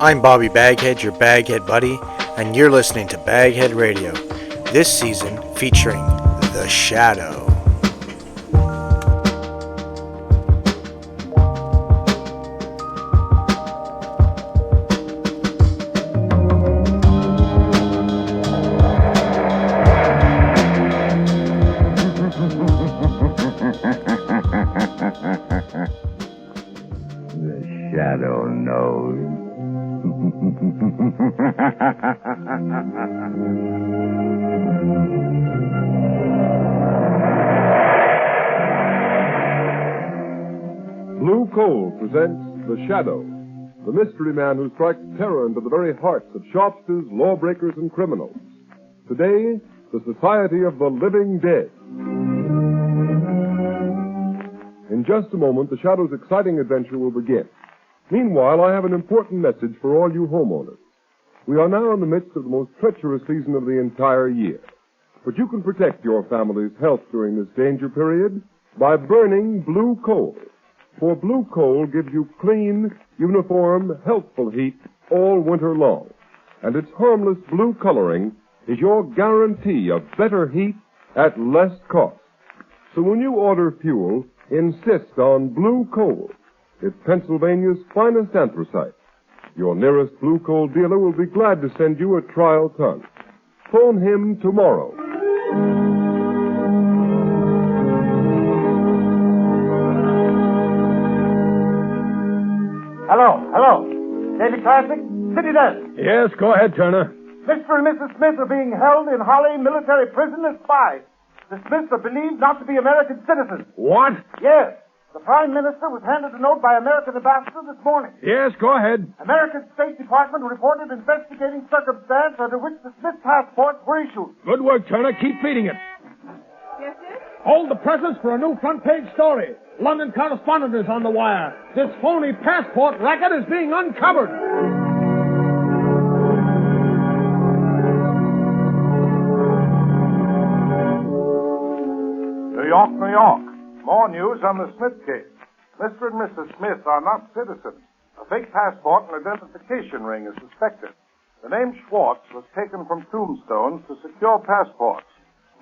I'm Bobby BagHead, your Baghead buddy, and you're listening to BagHead Radio, this season featuring The Shadow. The Shadow knows. Blue Coal presents The Shadow, the mystery man who strikes terror into the very hearts of shopsters, lawbreakers, and criminals. Today, the Society of the Living Dead. In just a moment, The Shadow's exciting adventure will begin. Meanwhile, I have an important message for all you homeowners. We are now in the midst of the most treacherous season of the entire year. But you can protect your family's health during this danger period by burning blue coal. For blue coal gives you clean, uniform, healthful heat all winter long. And its harmless blue coloring is your guarantee of better heat at less cost. So when you order fuel, insist on blue coal. It's Pennsylvania's finest anthracite. Your nearest blue coal dealer will be glad to send you a trial ton. Phone him tomorrow. Hello. Daily Classic, City Desk. Yes, go ahead, Turner. Mr. and Mrs. Smith are being held in Holly military prison as spies. The Smiths are believed not to be American citizens. What? Yes. The Prime Minister was handed a note by American ambassador this morning. Yes, go ahead. American State Department reported investigating circumstance under which the Smith passports were issued. Good work, Turner. Keep feeding it. Yes, sir? Hold the presses for a new front-page story. London correspondent is on the wire. This phony passport racket is being uncovered. New York, New York. More news on the Smith case. Mr. and Mrs. Smith are not citizens. A fake passport and identification ring is suspected. The name Schwartz was taken from tombstones to secure passports.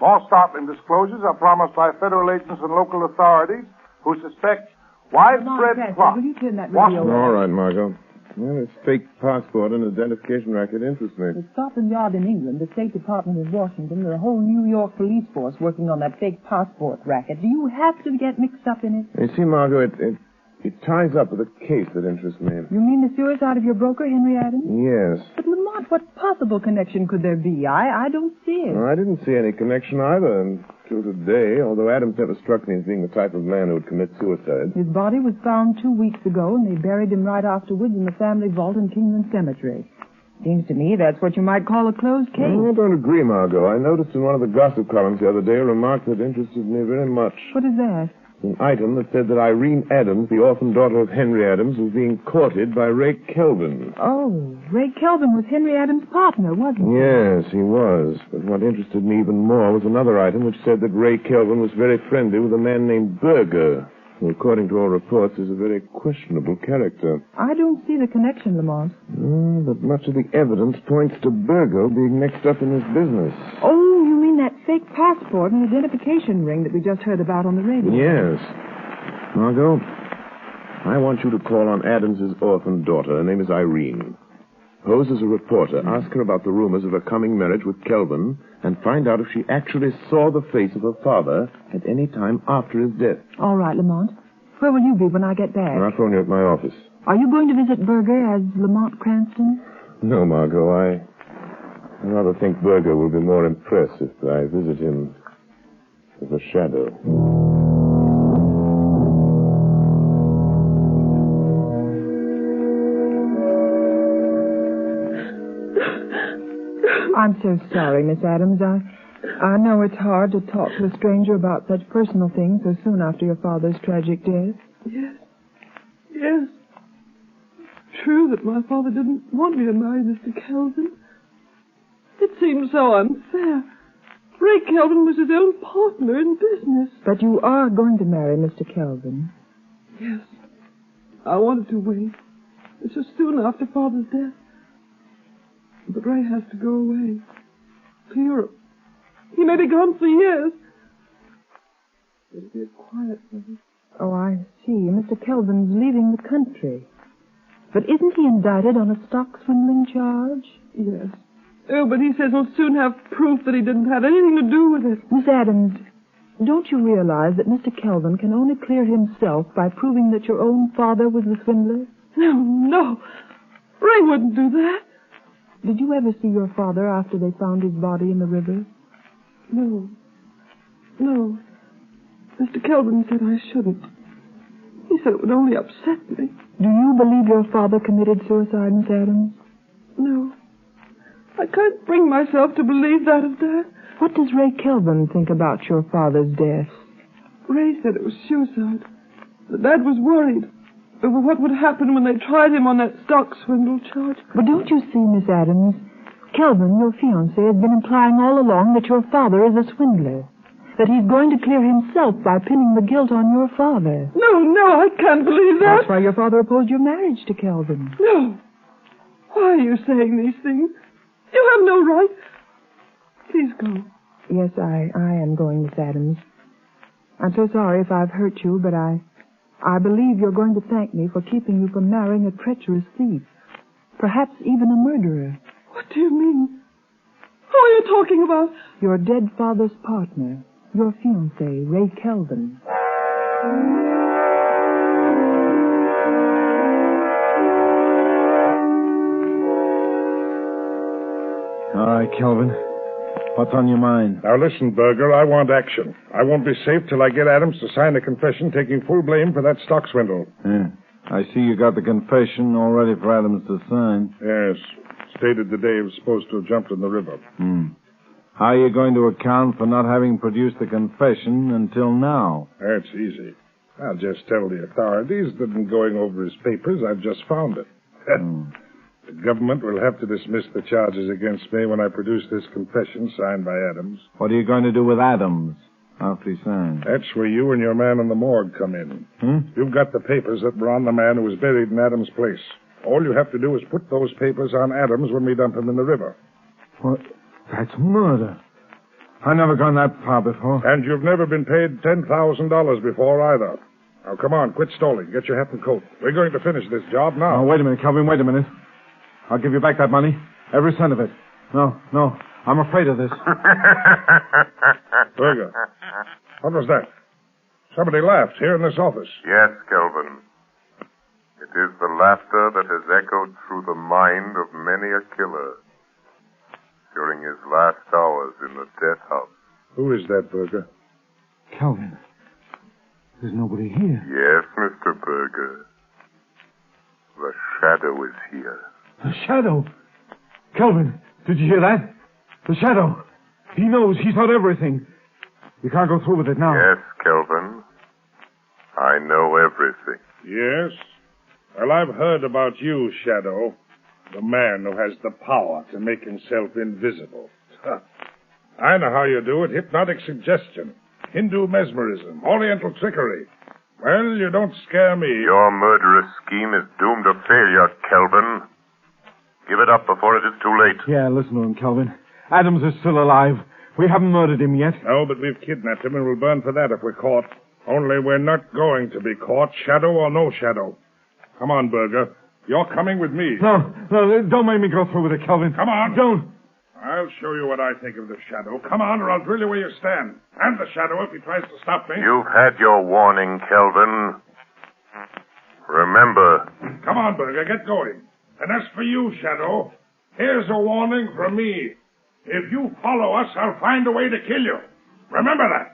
More startling disclosures are promised by federal agents and local authorities who suspect widespread plot. Will you turn that radio All right, Margot. Well, this fake passport and identification racket interests me. The Scotland Yard in England, the State Department in Washington, the whole New York police force working on that fake passport racket. Do you have to get mixed up in it? You see, Margot, it ties up with a case that interests me. You mean the suicide of your broker, Henry Adams? Yes. But Lamont, what possible connection could there be? I don't see it. Well, I didn't see any connection either until today, although Adams never struck me as being the type of man who would commit suicide. His body was found 2 weeks ago, and they buried him right afterwards in the family vault in Kingland Cemetery. Seems to me that's what you might call a closed case. Well, I don't agree, Margot. I noticed in one of the gossip columns the other day a remark that interested me very much. What is that? An item that said that Irene Adams, the orphan daughter of Henry Adams, was being courted by Ray Kelvin. Oh, Ray Kelvin was Henry Adams' partner, wasn't he? Yes, he was. But what interested me even more was another item which said that Ray Kelvin was very friendly with a man named Berger, who, according to all reports, is a very questionable character. I don't see the connection, Lamont. But much of the evidence points to Berger being mixed up in this business. Oh, you mean that fake passport and identification ring that we just heard about on the radio? Yes. Margot, I want you to call on Adams's orphan daughter. Her name is Irene. Pose as a reporter. Ask her about the rumors of her coming marriage with Kelvin and find out if she actually saw the face of her father at any time after his death. All right, Lamont. Where will you be when I get back? I'll phone you at my office. Are you going to visit Berger as Lamont Cranston? No, Margot. I rather think Berger will be more impressed if I visit him as a shadow. I'm so sorry, Miss Adams. I know it's hard to talk to a stranger about such personal things so soon after your father's tragic death. Yes. True that my father didn't want me to marry Mr. Kelvin. It seems so unfair. Ray Kelvin was his own partner in business. But you are going to marry Mr. Kelvin. Yes. I wanted to wait. This was soon after Father's death. But Ray has to go away. To Europe. He may be gone for years. It'll be a quiet place. Oh, I see. Mr. Kelvin's leaving the country. But isn't he indicted on a stock swindling charge? Yes. Oh, but he says he'll soon have proof that he didn't have anything to do with it. Miss Adams, don't you realize that Mr. Kelvin can only clear himself by proving that your own father was the swindler? No. Ray wouldn't do that. Did you ever see your father after they found his body in the river? No. Mr. Kelvin said I shouldn't. He said it would only upset me. Do you believe your father committed suicide, Miss Adams? No. I can't bring myself to believe that of Dad. What does Ray Kelvin think about your father's death? Ray said it was suicide. But Dad was worried over what would happen when they tried him on that stock swindle charge. But don't you see, Miss Adams, Kelvin, your fiancé, has been implying all along that your father is a swindler. That he's going to clear himself by pinning the guilt on your father. No, I can't believe that. That's why your father opposed your marriage to Kelvin. No. Why are you saying these things? You have no right. Please go. Yes, I am going, Miss Adams. I'm so sorry if I've hurt you, but I believe you're going to thank me for keeping you from marrying a treacherous thief. Perhaps even a murderer. What do you mean? Who are you talking about? Your dead father's partner. Your fiancé, Ray Kelvin. All right, Kelvin. What's on your mind? Now listen, Berger, I want action. I won't be safe till I get Adams to sign a confession taking full blame for that stock swindle. Yeah. I see you got the confession all ready for Adams to sign. Yes. Stated the day he was supposed to have jumped in the river. How are you going to account for not having produced the confession until now? That's easy. I'll just tell the authorities that in going over his papers, I've just found it. The government will have to dismiss the charges against me when I produce this confession signed by Adams. What are you going to do with Adams after he signs? That's where you and your man in the morgue come in. You've got the papers that were on the man who was buried in Adams' place. All you have to do is put those papers on Adams when we dump him in the river. What? That's murder. I've never gone that far before. And you've never been paid $10,000 before either. Now, come on, quit stalling. Get your hat and coat. We're going to finish this job now. Oh, wait a minute, Kelvin, wait a minute. I'll give you back that money. Every cent of it. No. I'm afraid of this. Berger, what was that? Somebody laughed here in this office. Yes, Kelvin. It is the laughter that has echoed through the mind of many a killer during his last hours in the death house. Who is that, Berger? Kelvin, there's nobody here. Yes, Mr. Berger. The shadow is here. The shadow? Kelvin, did you hear that? The shadow. He knows. He's heard everything. You can't go through with it now. Yes, Kelvin. I know everything. Yes? Well, I've heard about you, Shadow. The man who has the power to make himself invisible. I know how you do it. Hypnotic suggestion. Hindu mesmerism. Oriental trickery. Well, you don't scare me. Your murderous scheme is doomed to failure, Kelvin. Give it up before it is too late. Yeah, listen to him, Kelvin. Adams is still alive. We haven't murdered him yet. No, but we've kidnapped him and we'll burn for that if we're caught. Only we're not going to be caught, shadow or no shadow. Come on, Berger. You're coming with me. No, don't make me go through with it, Kelvin. Come on. Don't. I'll show you what I think of the shadow. Come on, or I'll drill you where you stand. And the shadow if he tries to stop me. You've had your warning, Kelvin. Remember. Come on, Berger, get going. And as for you, Shadow, here's a warning from me. If you follow us, I'll find a way to kill you. Remember that.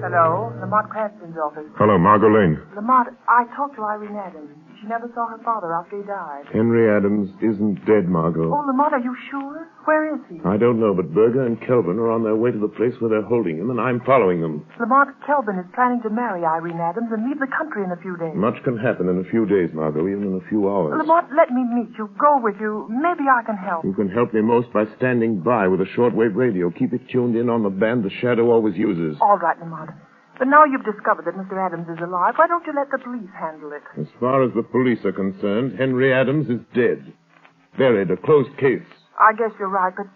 Hello, Lamont Cranston's office. Hello, Margot Lane. Lamont, I talked to Irene Adams. She never saw her father after he died. Henry Adams isn't dead, Margot. Oh, Lamont, are you sure? Where is he? I don't know, but Berger and Kelvin are on their way to the place where they're holding him, and I'm following them. Lamont, Kelvin is planning to marry Irene Adams and leave the country in a few days. Much can happen in a few days, Margot, even in a few hours. Lamont, let me meet you, go with you. Maybe I can help. You can help me most by standing by with a shortwave radio. Keep it tuned in on the band the Shadow always uses. All right, Lamont. But now you've discovered that Mr. Adams is alive, why don't you let the police handle it? As far as the police are concerned, Henry Adams is dead. Buried, a closed case. I guess you're right, but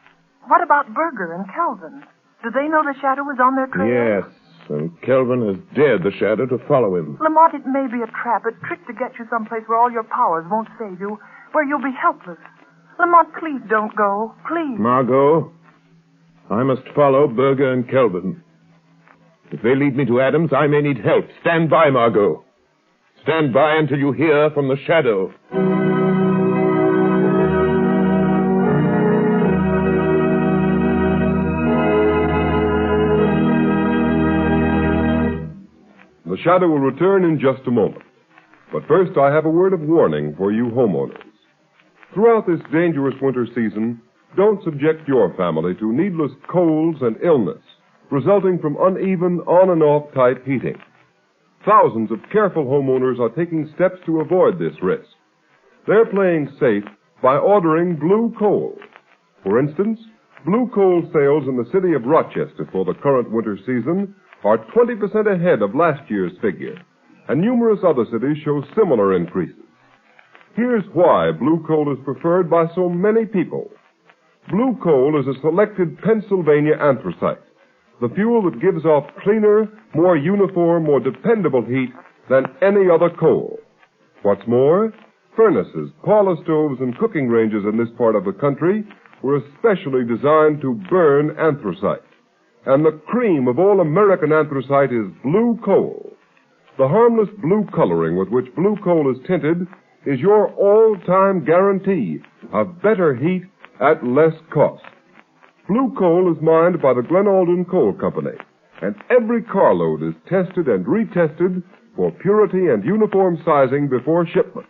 what about Berger and Kelvin? Do they know the Shadow is on their trail? Yes, and Kelvin has dared the Shadow to follow him. Lamont, it may be a trap, a trick to get you someplace where all your powers won't save you, where you'll be helpless. Lamont, please don't go. Please. Margot, I must follow Berger and Kelvin. If they lead me to Adams, I may need help. Stand by, Margot. Stand by until you hear from the Shadow. The Shadow will return in just a moment. But first, I have a word of warning for you homeowners. Throughout this dangerous winter season, don't subject your family to needless colds and illness resulting from uneven on and off type heating. Thousands of careful homeowners are taking steps to avoid this risk. They're playing safe by ordering blue coal. For instance, blue coal sales in the city of Rochester for the current winter season are 20% ahead of last year's figure, and numerous other cities show similar increases. Here's why blue coal is preferred by so many people. Blue coal is a selected Pennsylvania anthracite, the fuel that gives off cleaner, more uniform, more dependable heat than any other coal. What's more, furnaces, parlor stoves, and cooking ranges in this part of the country were especially designed to burn anthracite. And the cream of all American anthracite is blue coal. The harmless blue coloring with which blue coal is tinted is your all-time guarantee of better heat at less cost. Blue coal is mined by the Glen Alden Coal Company, and every carload is tested and retested for purity and uniform sizing before shipment.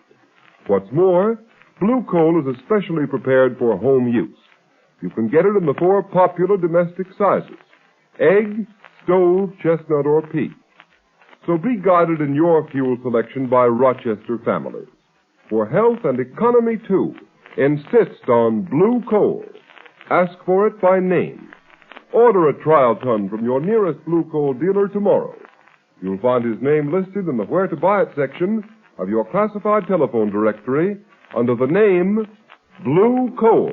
What's more, blue coal is especially prepared for home use. You can get it in the 4 popular domestic sizes: egg, stove, chestnut, or pea. So be guided in your fuel selection by Rochester families. For health and economy, too, insist on blue coal. Ask for it by name. Order a trial ton from your nearest blue coal dealer tomorrow. You'll find his name listed in the Where to Buy It section of your classified telephone directory under the name Blue Coal.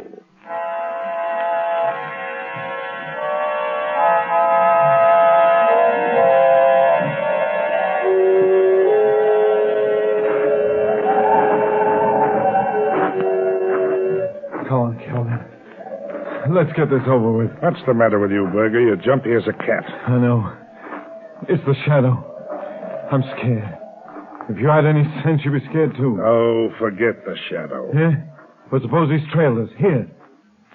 Let's get this over with. What's the matter with you, Berger? You're jumpy as a cat. I know. It's the Shadow. I'm scared. If you had any sense, you'd be scared, too. Oh, forget the Shadow. Yeah? But suppose he's trailed us. Here.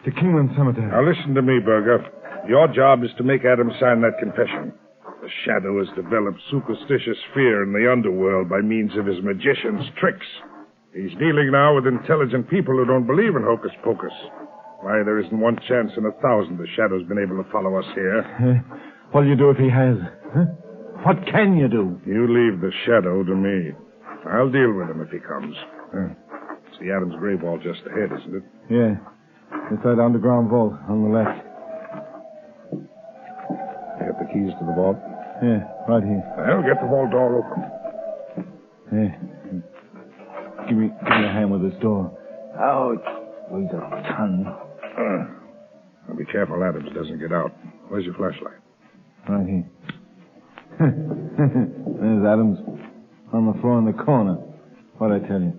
To Kingland Cemetery. Now, listen to me, Berger. Your job is to make Adams sign that confession. The Shadow has developed superstitious fear in the underworld by means of his magician's tricks. He's dealing now with intelligent people who don't believe in hocus pocus. Why, there isn't one chance in 1,000 the Shadow's been able to follow us here. What'll you do if he has? Huh? What can you do? You leave the Shadow to me. I'll deal with him if he comes. It's the Adams grave vault just ahead, isn't it? Yeah. It's that underground vault on the left. You got the keys to the vault? Yeah, right here. Well, get the vault door open. Yeah. Give me a hand with this door. Ouch. Weighs a ton. Now be careful Adams doesn't get out. Where's your flashlight? Right here. There's Adams on the floor in the corner. What'd I tell you?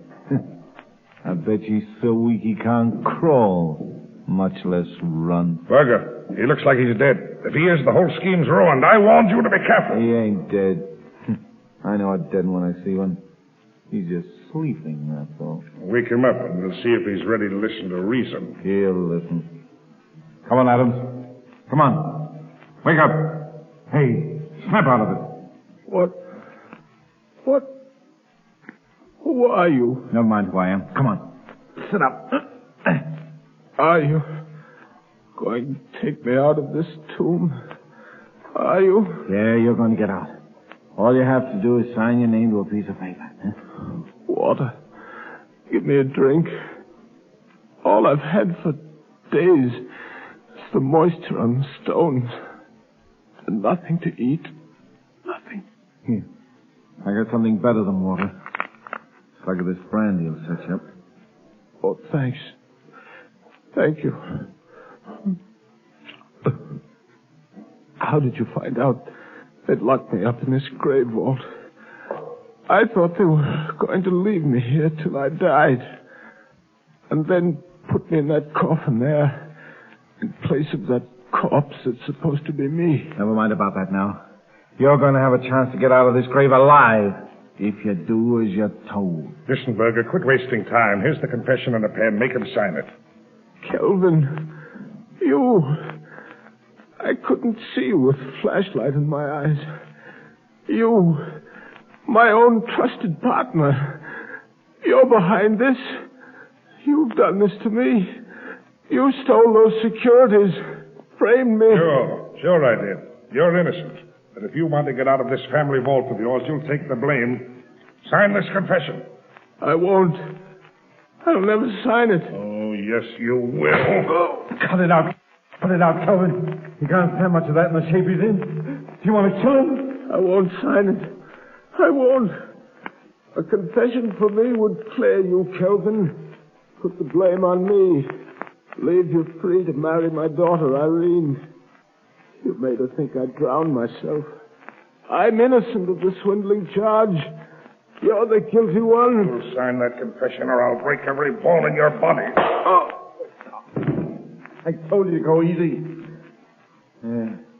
I bet he's so weak he can't crawl, much less run. Berger, he looks like he's dead. If he is, the whole scheme's ruined. I warned you to be careful. He ain't dead. I know a dead one when I see one. He's just sleeping, that's all. Wake him up, and we'll see if he's ready to listen to reason. He'll listen. Come on, Adams. Come on. Wake up. Hey, snap out of it. What? Who are you? Never mind who I am. Come on. Sit up. Are you going to take me out of this tomb. Are you? Yeah, you're going to get out. All you have to do is sign your name to a piece of paper. Huh? Water. Give me a drink. All I've had for days is the moisture on the stones. And nothing to eat. Nothing. Here. I got something better than water. Slug of this brandy will set you up. Oh, thanks. Thank you. How did you find out they'd locked me up in this grave vault? I thought they were going to leave me here till I died. And then put me in that coffin there, in place of that corpse that's supposed to be me. Never mind about that now. You're going to have a chance to get out of this grave alive, if you do as you're told. Listen, Berger, quit wasting time. Here's the confession and a pen. Make him sign it. Kelvin, you... I couldn't see you with a flashlight in my eyes. You, my own trusted partner. You're behind this. You've done this to me. You stole those securities. Framed me. Sure I did. You're innocent. But if you want to get out of this family vault of yours, you'll take the blame. Sign this confession. I won't. I'll never sign it. Oh, yes, you will. Oh, cut it out. Cut it out, Kelvin. You can't stand much of that in the shape he's in. Do you want to kill him? I won't sign it. I won't. A confession for me would clear you, Kelvin. Put the blame on me. Leave you free to marry my daughter, Irene. You made her think I drowned myself. I'm innocent of the swindling charge. You're the guilty one. You'll sign that confession or I'll break every bone in your body. Oh. I told you to go easy.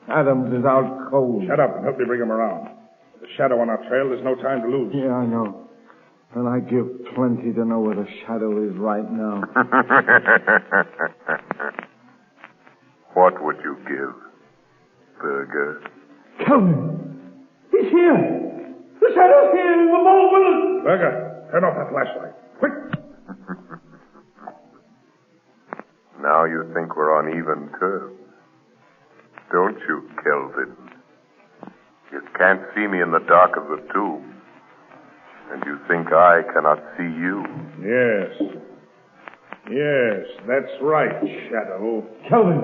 Adams is out cold. Shut up and help me bring him around. With the shadow on our trail, there's no time to lose. Yeah, I know. And I give plenty to know where the shadow is right now. What would you give, Berger? Kelvin! He's here! The shadow's here in the mole with us! Berger, turn off that flashlight. Quick! Now you think we're on even terms. Don't you, Kelvin? You can't see me in the dark of the tomb. And you think I cannot see you? Yes, that's right, Shadow. Kelvin,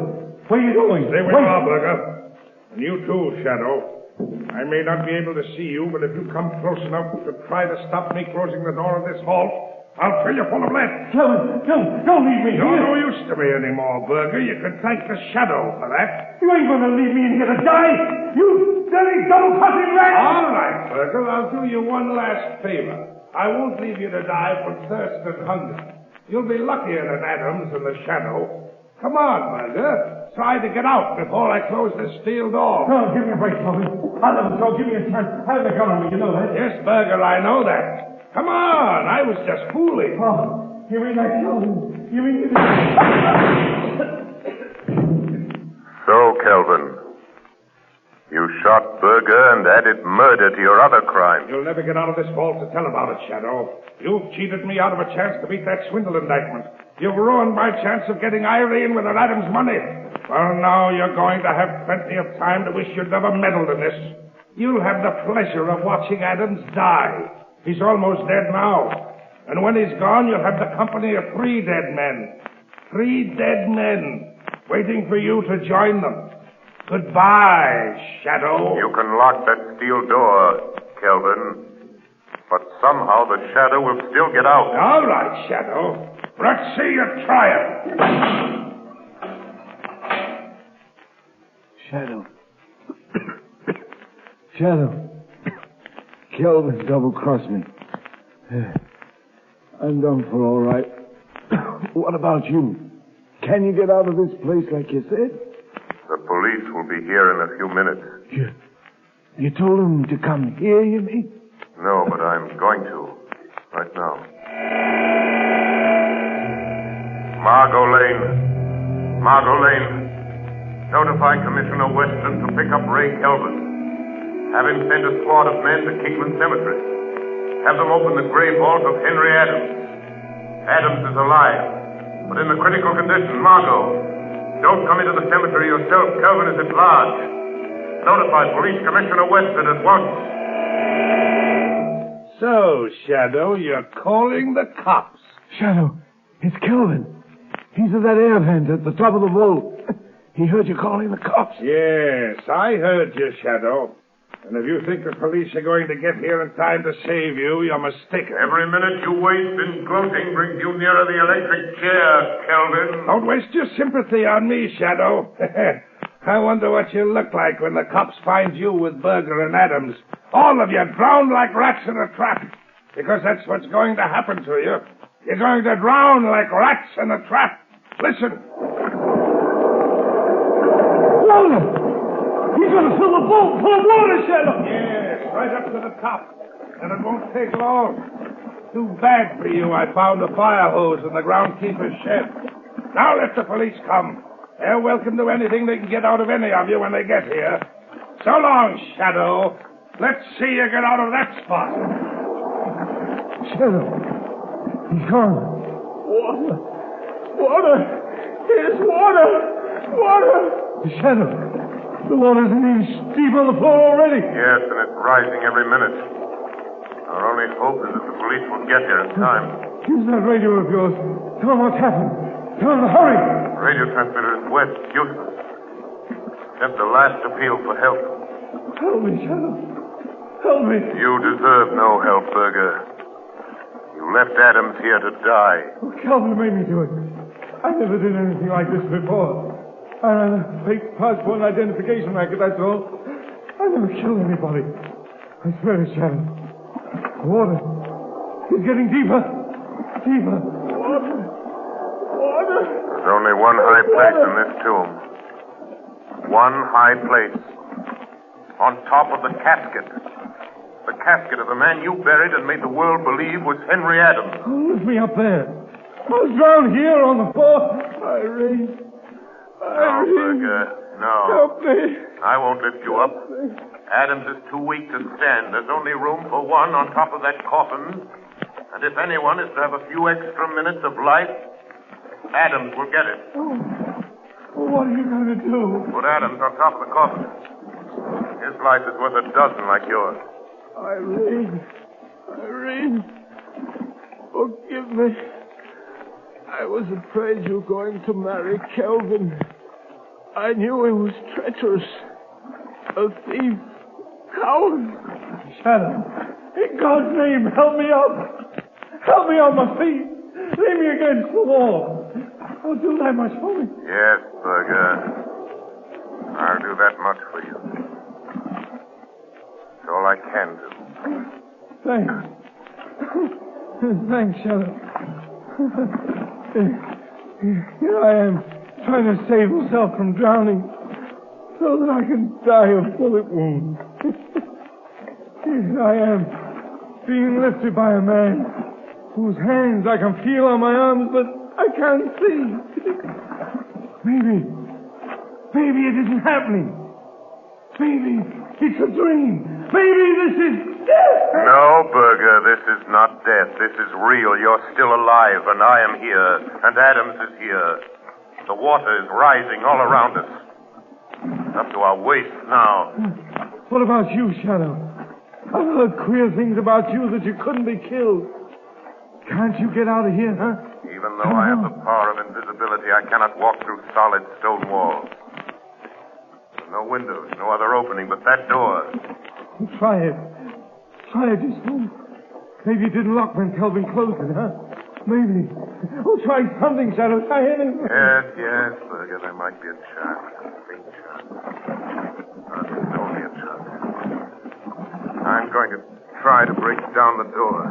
where are you going? Stay where you are, Berger. And you too, Shadow. I may not be able to see you, but if you come close enough to try to stop me closing the door of this vault, I'll fill you full of lead. Kelvin, don't leave me You're here. no use to me anymore, Berger. You can thank the Shadow for that. You ain't going to leave me in here to die. You dirty, double-crossing rat. All right, Berger. I'll do you one last favor. I won't leave you to die from thirst and hunger. You'll be luckier than Adams and the Shadow. Come on, Berger. Try to get out before I close this steel door. No, give me a break, Kelvin. I'll never go. Give me a chance. I have the gun on me, you know that. Yes, Berger, I know that. Come on, I was just fooling. Oh, you mean that, Kelvin? You mean... So, Kelvin, you shot Berger and added murder to your other crimes. You'll never get out of this vault to tell about it, Shadow. You've cheated me out of a chance to beat that swindle indictment. You've ruined my chance of getting Irene with her Adams money. Well, now you're going to have plenty of time to wish you'd never meddled in this. You'll have the pleasure of watching Adams die. He's almost dead now. And when he's gone, you'll have the company of 3 dead men. 3 dead men waiting for you to join them. Goodbye, Shadow. You can lock that steel door, Kelvin, but somehow the Shadow will still get out. All right, Shadow. Let's see you try it. Shadow. Shadow. Kelvin double-crossed me. I'm done for all right. What about you? Can you get out of this place like you said? The police will be here in a few minutes. You told them to come here, you mean? No, but I'm going to. Right now. Margot Lane. Notify Commissioner Weston to pick up Ray Kelvin. Have him send a squad of men to Kingman Cemetery. Have them open the grave vault of Henry Adams. Adams is alive, but in a critical condition. Margot, Don't come into the cemetery yourself. Kelvin is at large. Notify Police Commissioner Weston at once. So, Shadow, you're calling the cops. Shadow, it's Kelvin. He's at that air vent at the top of the vault. He heard you calling the cops. Yes, I heard you, Shadow. And if you think the police are going to get here in time to save you, you're mistaken. Every minute you waste in gloating brings you nearer the electric chair, Kelvin. Don't waste your sympathy on me, Shadow. I wonder what you'll look like when the cops find you with Berger and Adams. All of you drowned like rats in a trap. Because that's what's going to happen to you. You're going to drown like rats in a trap. Listen. Water! He's going to fill the vault full of water, Shadow! Yes, right up to the top. And it won't take long. Too bad for you I found a fire hose in the groundkeeper's shed. Now let the police come. They're welcome to anything they can get out of any of you when they get here. So long, Shadow. Let's see you get out of that spot. Shadow, he's gone. Water! Water! Here's water! Water! Shadow, the water's an inch deep on the floor already. Yes, and it's rising every minute. Our only hope is that the police will get here in time. Use that radio of yours. Tell them what's happened. Tell them to hurry. Radio transmitter is west, useless. Sent the last appeal for help. Help me, Shadow. Help me. You deserve no help, Berger. You left Adams here to die. Oh, Calvin made me do it. I never did anything like this before. I ran a fake passport and identification racket, that's all. I never killed anybody. I swear it, Shadow. The water is getting deeper. Deeper. Water. Water. There's only one high place in this tomb. One high place. On top of the casket. The casket of the man you buried and made the world believe was Henry Adams. Oh, lift me up there. I was drowned here on the floor. Irene. No, Berger, no. Help me. I won't lift you up. Adams is too weak to stand. There's only room for one on top of that coffin. And if anyone is to have a few extra minutes of life, Adams will get it. Oh. Well, what are you going to do? Put Adams on top of the coffin. His life is worth a dozen like yours. Irene, forgive me. I was afraid you were going to marry Kelvin. I knew he was treacherous. A thief. Coward. Shadow, in God's name, help me up. Help me on my feet. Lay me against the wall. Oh, do that much for me. Yes, Berger. I'll do that much for you. It's all I can do. Thanks. Thanks, Shadow. Here I am, trying to save myself from drowning, so that I can die of bullet wounds. Here I am, being lifted by a man whose hands I can feel on my arms, but I can't see. Maybe it isn't happening. Maybe it's a dream. Maybe this is death. No, Berger, this is not death. This is real. You're still alive, and I am here, and Adams is here. The water is rising all around us. Up to our waist now. What about you, Shadow? I've heard queer things about you that you couldn't be killed. Can't you get out of here, huh? Even though I have the power of invisibility, I cannot walk through solid stone walls. No windows, no other opening but that door. Try it. Try it just once. Maybe it didn't lock when Kelvin closed it, huh? Maybe. Oh, try something, Shadow. Try anything. Yes, Berger, there might be a chance. A faint chance. But it's only a chance. I'm going to try to break down the door.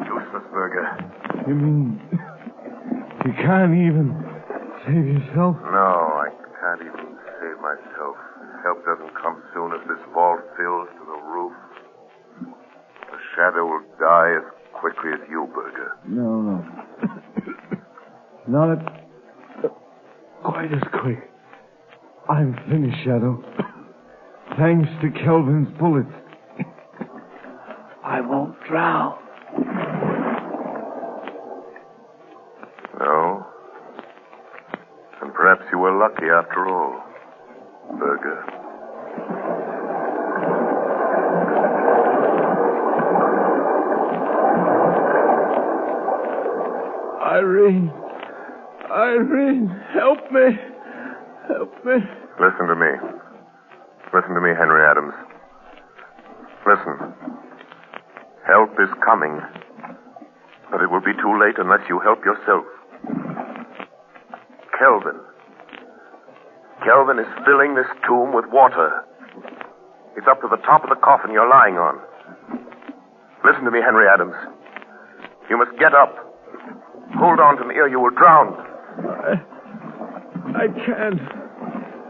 Useless, Berger. You mean you can't even save yourself? No, I can't even save myself. Help doesn't come soon if this vault fills to the roof. The Shadow will die as quickly as you, Berger. No. Not quite as quick. I'm finished, Shadow. Thanks to Kelvin's bullets. I won't drown. Perhaps you were lucky after all, Berger. Irene, help me. Help me. Listen to me. Listen to me, Henry Adams. Listen. Help is coming. But it will be too late unless you help yourself. Kelvin is filling this tomb with water. It's up to the top of the coffin you're lying on. Listen to me, Henry Adams. You must get up. Hold on to me or you will drown. I can't.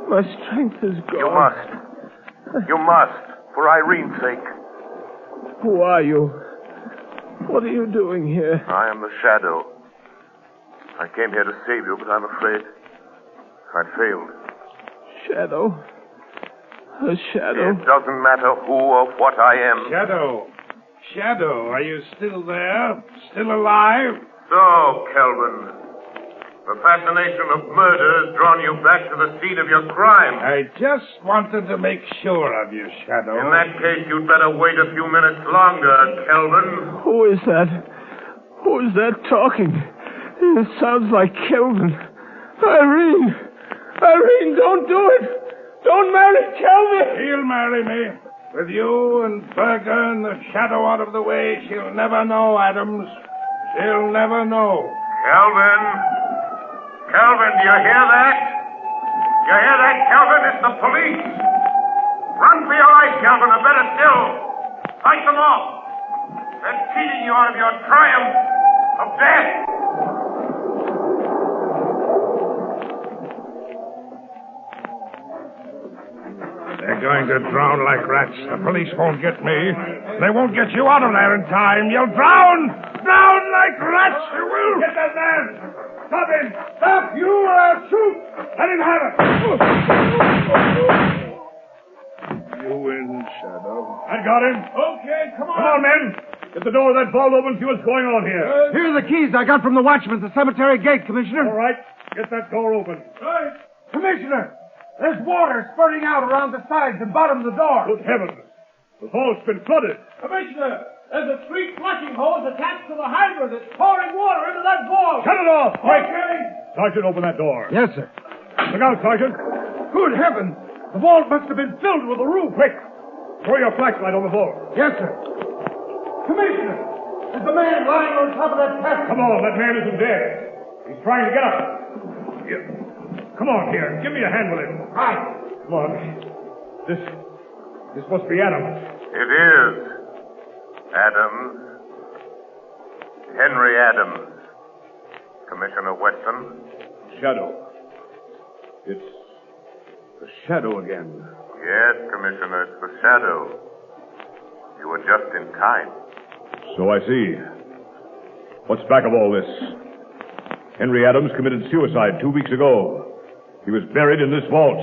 My strength is gone. You must. You must, for Irene's sake. Who are you? What are you doing here? I am the Shadow. I came here to save you, but I'm afraid I failed. Shadow? A shadow? It doesn't matter who or what I am. Shadow, are you still there? Still alive? So, Kelvin, the fascination of murder has drawn you back to the scene of your crime. I just wanted to make sure of you, Shadow. In that case, you'd better wait a few minutes longer, Kelvin. Who is that? Who is that talking? It sounds like Kelvin. Irene, don't do it. Don't marry Kelvin. She'll marry me. With you and Berger and the Shadow out of the way, she'll never know, Adams. She'll never know. Kelvin, do you hear that? You hear that, Kelvin? It's the police. Run for your life, Kelvin, or better still, fight them off. They're cheating you out of your triumph of death. They're going to drown like rats. The police won't get me. They won't get you out of there in time. You'll drown! Drown like rats, you will! Get that man! Stop him! Stop! You shoot! Let him have it! You win, Shadow. I got him. Okay, come on. Come on, men. Get the door of that vault open and see what's going on here. Here are the keys I got from the watchman at the cemetery gate, Commissioner. All right. Get that door open. Right. Commissioner, there's water spurting out around the sides and bottom of the door. Good heavens. The vault's been flooded. Commissioner, there's a street flushing hose attached to the hydrant that's pouring water into that vault. Shut it off, quick. Okay. Sergeant, open that door. Yes, sir. Look out, Sergeant. Good heavens. The vault must have been filled with the roof. Quick. Throw your flashlight on the vault. Yes, sir. Commissioner, is the man lying on top of that casket? Come on, that man isn't dead. He's trying to get up. Here. Come on, here. Give me a hand with him. Right. Come on. This must be Adams. It is. Adams. Henry Adams. Commissioner Weston. Shadow. It's the Shadow again. Yes, Commissioner, it's the Shadow. You were just in time. So I see. What's back of all this? Henry Adams committed suicide 2 weeks ago. He was buried in this vault.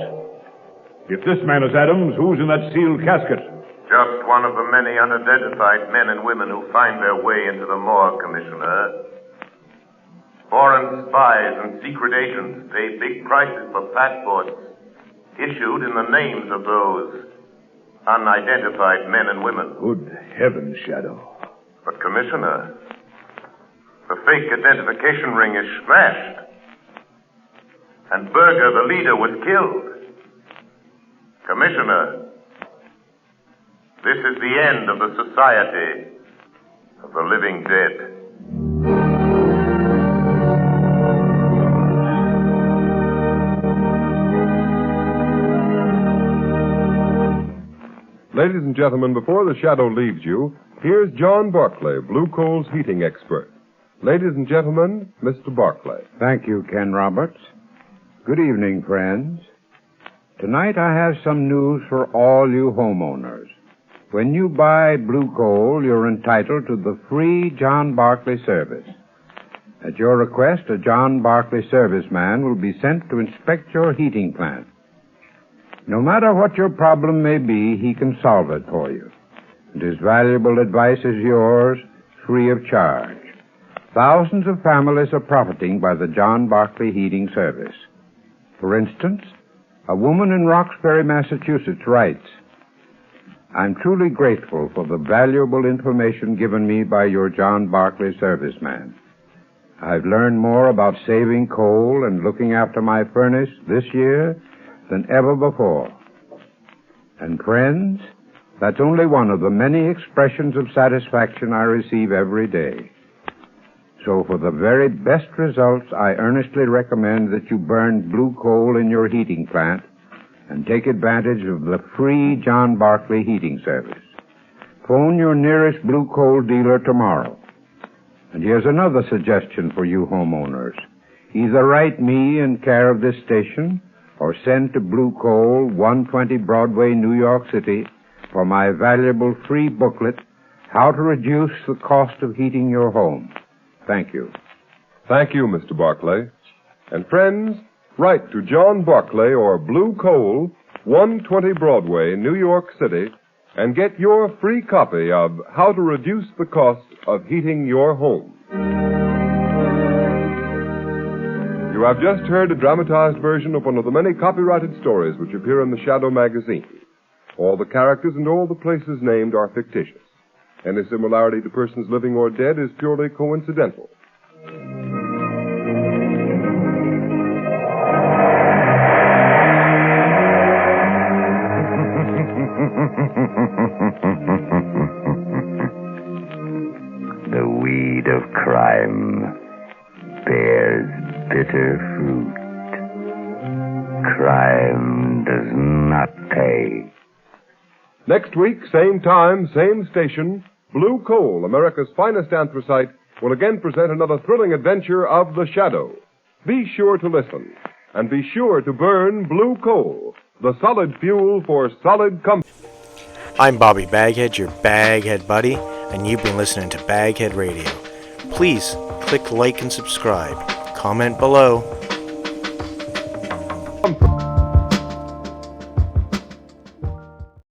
If this man is Adams, who's in that sealed casket? Just one of the many unidentified men and women who find their way into the morgue, Commissioner. Foreign spies and secret agents pay big prices for passports issued in the names of those unidentified men and women. Good heavens, Shadow. But, Commissioner, the fake identification ring is smashed. And Berger, the leader, was killed. Commissioner, this is the end of the Society of the Living Dead. Ladies and gentlemen, before the Shadow leaves you, here's John Barclay, Blue Coal's heating expert. Ladies and gentlemen, Mr. Barclay. Thank you, Ken Roberts. Good evening, friends. Tonight I have some news for all you homeowners. When you buy Blue Coal, you're entitled to the free John Barclay service. At your request, a John Barclay serviceman will be sent to inspect your heating plant. No matter what your problem may be, he can solve it for you. And his valuable advice is yours, free of charge. Thousands of families are profiting by the John Barclay heating service. For instance, a woman in Roxbury, Massachusetts writes, I'm truly grateful for the valuable information given me by your John Barclay serviceman. I've learned more about saving coal and looking after my furnace this year than ever before. And friends, that's only one of the many expressions of satisfaction I receive every day. So for the very best results, I earnestly recommend that you burn blue coal in your heating plant and take advantage of the free John Barclay heating service. Phone your nearest blue coal dealer tomorrow. And here's another suggestion for you homeowners. Either write me in care of this station or send to Blue Coal, 120 Broadway, New York City, for my valuable free booklet, How to Reduce the Cost of Heating Your Home. Thank you. Thank you, Mr. Barclay. And friends, write to John Barclay or Blue Coal, 120 Broadway, New York City, and get your free copy of How to Reduce the Cost of Heating Your Home. You have just heard a dramatized version of one of the many copyrighted stories which appear in the Shadow magazine. All the characters and all the places named are fictitious. Any similarity to persons living or dead is purely coincidental. The weed of crime bears bitter fruit. Crime does not pay. Next week, same time, same station, Blue Coal, America's finest anthracite, will again present another thrilling adventure of the Shadow. Be sure to listen, and be sure to burn Blue Coal, the solid fuel for solid comfort. I'm Bobby Baghead, your Baghead buddy, and you've been listening to Baghead Radio. Please click like and subscribe. Comment below.